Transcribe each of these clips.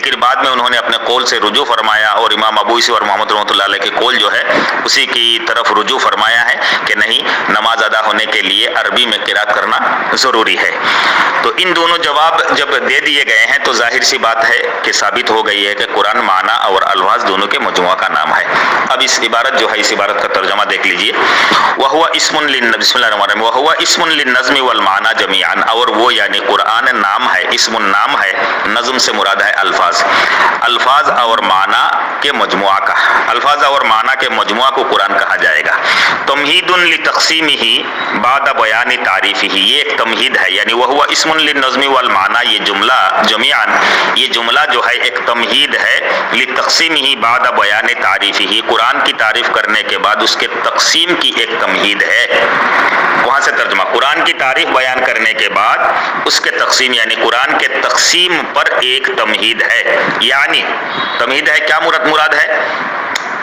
لیکن بعد میں انہوں نے اپنے قول سے رجوع فرمایا اور امام ابو عیسی اور محمد رحمۃ اللہ علیہ کے قول جو ہے اسی کی طرف رجوع فرمایا ہے کہ نہیں، نماز ادا ہونے کے لیے عربی میں قرات کرنا ضروری ہے۔ تو ان دونوں جواب جب دے دیے گئے ہیں تو ظاہر سی بات ہے کہ ثابت ہو گئی ہے کہ قرآن معنی اور الفاظ دونوں کے مجموعہ کا نام ہے۔ اب اس عبارت جو ہے، اس عبارت کا ترجمہ دیکھ لیجئے، وَهُوَ اسم بسم اللہ الرحمن الرحیم، وَهُوَ اسم للنظم والمعنی جميعا، اور وہ یعنی قرآن نام ہے، اسم نام ہے، نظم سے مراد ہے الفاظ، الفاظ اور معنی کے مجموعہ کا، الفاظ اور معنی کے مجموعہ کو قرآن کہا جائے گا۔ تمہید لتقسیمہ بعد بیان تعریفہ، یہ ایک تمہید ہے، یعنی وہو اسم للنظم والمعنی، یہ جملہ جميعا، یہ جملہ جو ہے ایک تمہید ہے لتقسیمہ بعد بیان تعریفہ، قرآن کی تعریف کرنے کے بعد اس کے تقسیم کی ایک تمہید ہے۔ وہاں سے ترجمہ، قرآن کی تعریف بیان کرنے کے بعد اس کے تقسیم، یعنی قرآن کے تقسیم پر ایک تمہید ہے۔ یعنی تمہید ہے، کیا مراد ہے؟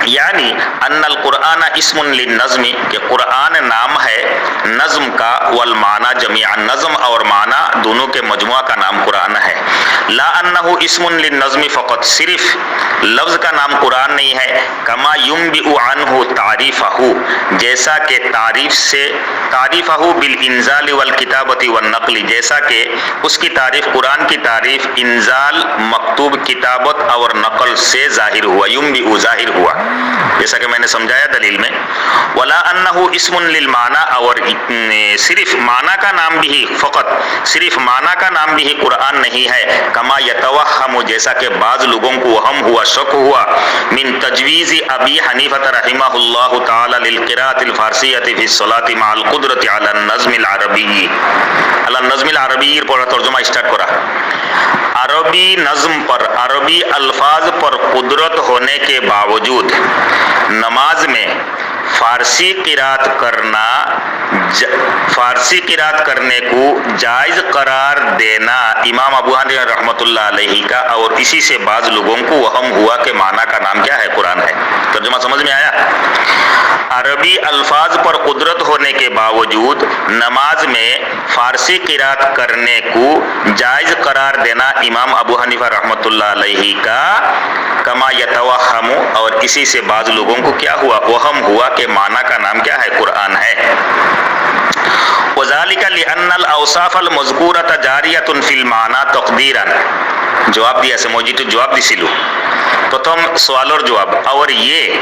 یعنی ان القرآن اسم للنظم، کہ قرآن نام ہے نظم کا، والمعنی جميعا، نظم اور معنی دونوں کے مجموعہ کا نام قرآن ہے۔ لا انہ اسم للنظم فقط، صرف لفظ کا نام قرآن نہیں ہے، کما ينبئ عنہ تعریفہ، جیسا کہ تعریفہ بالانزال والکتابۃ والنقل، جیسا کہ اس کی تعریف، قرآن کی تعریف انزال، مکتوب، کتابت اور نقل سے ظاہر ہوا، ينبئ ظاہر ہوا، جیسا کہ میں نے سمجھایا دلیل میں۔ ولا انہ اسم للمعنی، اور صرف معنی کا نام بھی، فقط صرف معنی کا نام بھی قرآن نہیں ہے، کما یتوہم، جیسا کہ بعض لوگوں کو وہم ہوا، شک ہوا، من تجویز ابی حنیفہ رحمہ اللہ تعالی للقراءۃ الفارسیۃ فی الصلاۃ مع القدرۃ علی النظم العربی، علی النظم العربی پر ترجمہ اسٹارٹ کرا، عربی نظم پر، عربی الفاظ پر قدرت ہونے کے باوجود نماز میں فارسی قرات کرنے کو جائز قرار دینا امام ابو حنیفہ رحمۃ اللہ علیہ کا، اور اسی سے بعض لوگوں کو وہم ہوا کہ معنی کا نام کیا ہے؟ قرآن ہے۔ ترجمہ سمجھ میں آیا؟ عربی الفاظ پر قدرت ہونے کے باوجود نماز میں فارسی قرات کرنے کو جائز قرار دینا امام ابو حنیفہ رحمۃ اللہ علیہ کا، کما یتوہم، اور اسی سے بعض لوگوں کو کیا ہوا؟ وہم ہوا کہ معنی کا نام کیا ہے؟ قرآن ہے۔ وذلك لأن الأوصاف المذكورة جارية في المعنى تقديرا، جواب دیا سے موجی تو جواب دیسیلو، پرتھم سوال اور جواب، اور یہ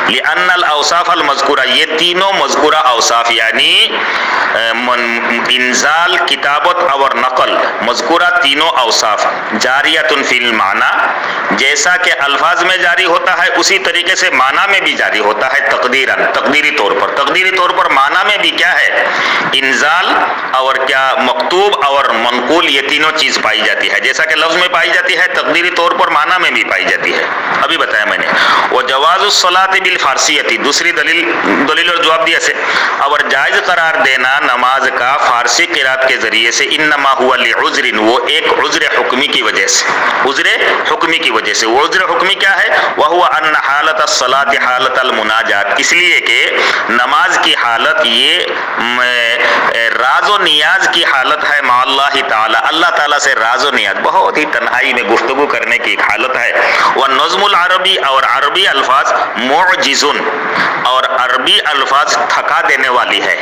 لأن الاوصاف المذکورہ، یہ تینوں مذکورہ اوصاف یعنی انزال، کتابت اور نقل، مذکورہ تینوں اوصاف جاریۃ فی المعنی، جیسا کہ الفاظ میں جاری ہوتا ہے اسی طریقے سے معنی میں بھی جاری ہوتا ہے، تقدیراً، تقدیری طور پر معنی میں بھی کیا ہے؟ انزال اور کیا مکتوب اور منقول، یہ تینوں چیز پائی جاتی ہے، جیسا کہ لفظ میں پائی جاتی ہے تقدیری طور پر معنی میں بھی پائی جاتی ہے، ابھی بتایا میں نے۔ وجواز الصلاۃ بالفارسیۃ، دوسری دلیل اور جواب دیا سے، اور جائز قرار دینا نماز کا فارسی قرات کے ذریعے سے، انما هو لعذر، وہ ایک عذر حکمی کی وجہ سے، عذر حکمی کی وجہ سے، وہ عذر حکمی کیا ہے؟ وهو ان حالت الصلاۃ حالت المناجات، اس لیے کہ نماز کی حالت یہ راز و نیاز کی حالت ہے، مع اللہ تعالی، اللہ تعالیٰ سے راز و نیاز، بہت ہی تنہائی میں گفتگو کرنے کی ایک حالت ہے۔ والنظم العربی، اور عربی الفاظ، معجز، اور عربی الفاظ تھکا دینے والی ہے،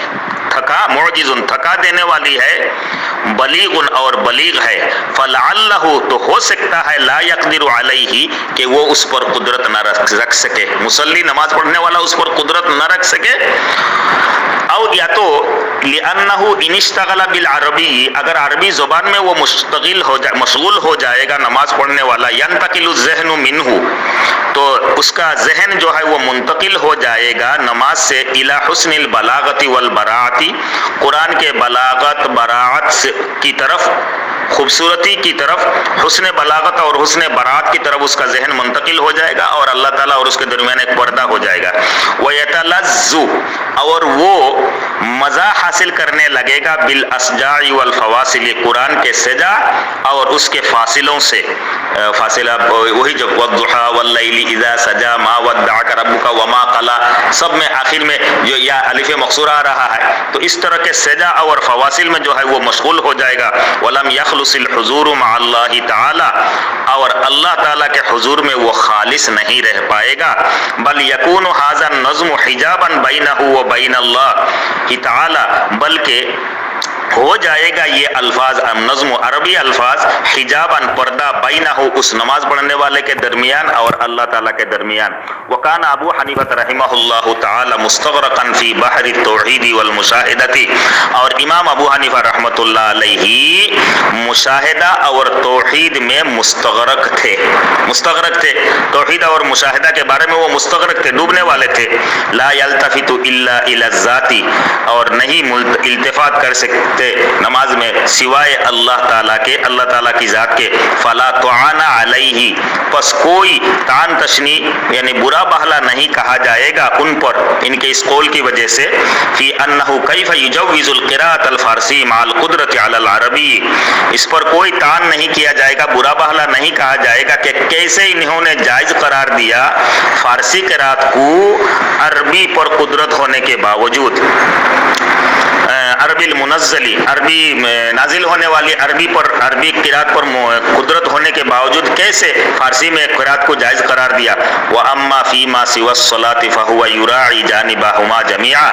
معجز تھکا دینے والی ہے، بلیغ اور بلیغ ہے، فلعلہ تو ہو سکتا ہے، لا یقدر علیہ کہ وہ اس پر قدرت نہ رکھ سکے، مصلی نماز پڑھنے والا اس پر قدرت نہ رکھ سکے، او یا تو لأنہ ان اشتغل بالعربی، اگر عربی زبان میں وہ مشغول ہو جائے گا نماز پڑھنے والا، ینتقل الذہن منہ، تو اس کا ذہن جو ہے وہ منتقل ہو جائے گا نماز سے، الی حسن البلاغت والبراعت، قرآن کے بلاغت براعت کی طرف، خوبصورتی کی طرف، حسن بلاغت اور حسن براعت کی طرف اس کا ذہن منتقل ہو جائے گا، اور اللہ تعالیٰ اور اس کے درمیان ایک پردہ ہو جائے گا، وَيَتَلَذُّ، اور وہ مزہ حاصل کرنے لگے گا، بالاسجاع والفواصل، قرآن کے سجا اور اس کے فاصلوں سے، فاصلہ وہی جو والضحى واللیل اذا سجا ما ودعك ربك وما قلى، سب میں آخر میں جو یا الف مقصورہ آ رہا ہے، تو اس طرح کے سجا اور فواصل میں جو ہے وہ مشغول ہو جائے گا. ولم يخلص الحضور مع اللہ تعالی، اور اللہ تعالیٰ کے حضور میں وہ خالص نہیں رہ پائے گا. بل یکون ھذا النظم حجابا بینہ وبین اللہ تعالی، بلکہ ہو جائے گا یہ الفاظ نظم عربی الفاظ حجاباً پردہ بینہ اس نماز پڑھنے والے کے درمیان اور اللہ تعالیٰ کے درمیان. وکان ابو حنیفہ رحمہ اللہ تعالی مستغرقا فی بحر التوحید والمشاہدۃ، اور امام ابو حنیفہ رحمۃ اللہ علیہ مشاہدہ اور توحید میں مستغرق تھے. توحید اور مشاہدہ کے بارے میں وہ مستغرق تھے، ڈوبنے والے تھے. لا یلتفت الا الی الذات، اور نہیں التفات کر سکتے نماز میں سوائے اللہ تعالیٰ کے، اللہ تعالیٰ کی ذات کے. فلا تعان علیہ، پس کوئی تان تشنی یعنی برا بہلا نہیں کہا جائے گا ان پر، ان کے اس قول کی وجہ سے. فی انہ کیف یجوز القراءۃ الفارسی مع القدرۃ علی العربی، اس پر کوئی تان نہیں کیا جائے گا، برا بہلا نہیں کہا جائے گا کہ کیسے انہوں نے جائز قرار دیا فارسی قرات کو عربی پر قدرت ہونے کے باوجود. عربی المنزلی، عربی نازل ہونے والی عربی پر، عربی قرات پر قدرت ہونے کے باوجود کیسے فارسی میں قرات کو جائز قرار دیا. واما فیما سوى الصلاة فهو يراعي جانبهما جميعا،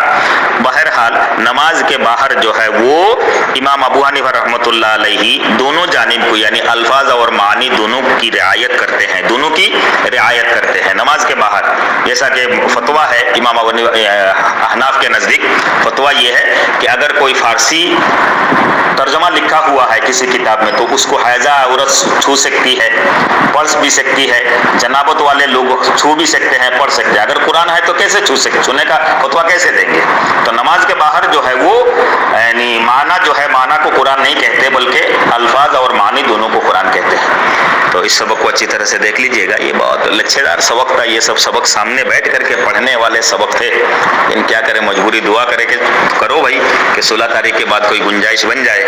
بہرحال نماز کے باہر جو ہے وہ امام ابو حنیفہ رحمۃ اللہ علیہ دونوں جانب کو یعنی الفاظ اور معنی دونوں کی رعایت کرتے ہیں، دونوں کی رعایت کرتے ہیں نماز کے باہر. جیسا کہ فتویٰ ہے امام احناف کے نزدیک، فتویٰ یہ ہے کہ اگر کوئی فارسی ترجمہ لکھا ہوا ہے کسی کتاب میں تو اس کو حیضہ عورت چھو سکتی ہے، پڑھ بھی سکتی ہے، جنابت والے لوگ چھو بھی سکتے ہیں، پڑھ سکتے ہیں. اگر قرآن ہے تو کیسے چھو سکتے، چھونے کا فتویٰ کیسے دیں گے؟ تو نماز کے باہر جو ہے وہ یعنی معنی جو ہے، معنی کو قرآن نہیں کہتے بلکہ الفاظ اور معنی دونوں کو قرآن کہتے ہیں. تو اس سبق کو اچھی طرح سے دیکھ لیجئے گا، یہ بہت لچھے دار سبق تھا. یہ سب سبق سامنے بیٹھ کر کے پڑھنے والے سبق تھے. ان کیا کریں، مجبوری دعا کرے کہ کرو بھائی کہ 16 تاریخ کے بعد کوئی گنجائش بن جائے.